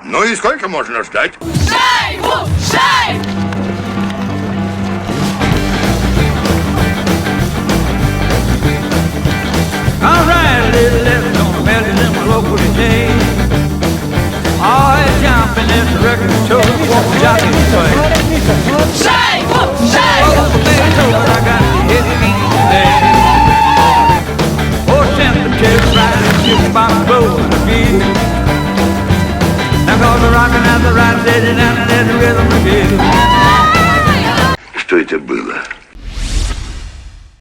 Ну и сколько можно ждать? Шайбу! Шайбу! All right, a little left on the melody in my local today. All that jumping in the record store, walk the jockey play. Шайбу! Oh, Шайбу! they told I got to hit me today. Oh, temperature rising, shooting by the boat in the field. Now cause the rockin' at the right steady down and there's the rhythm again. Что это было?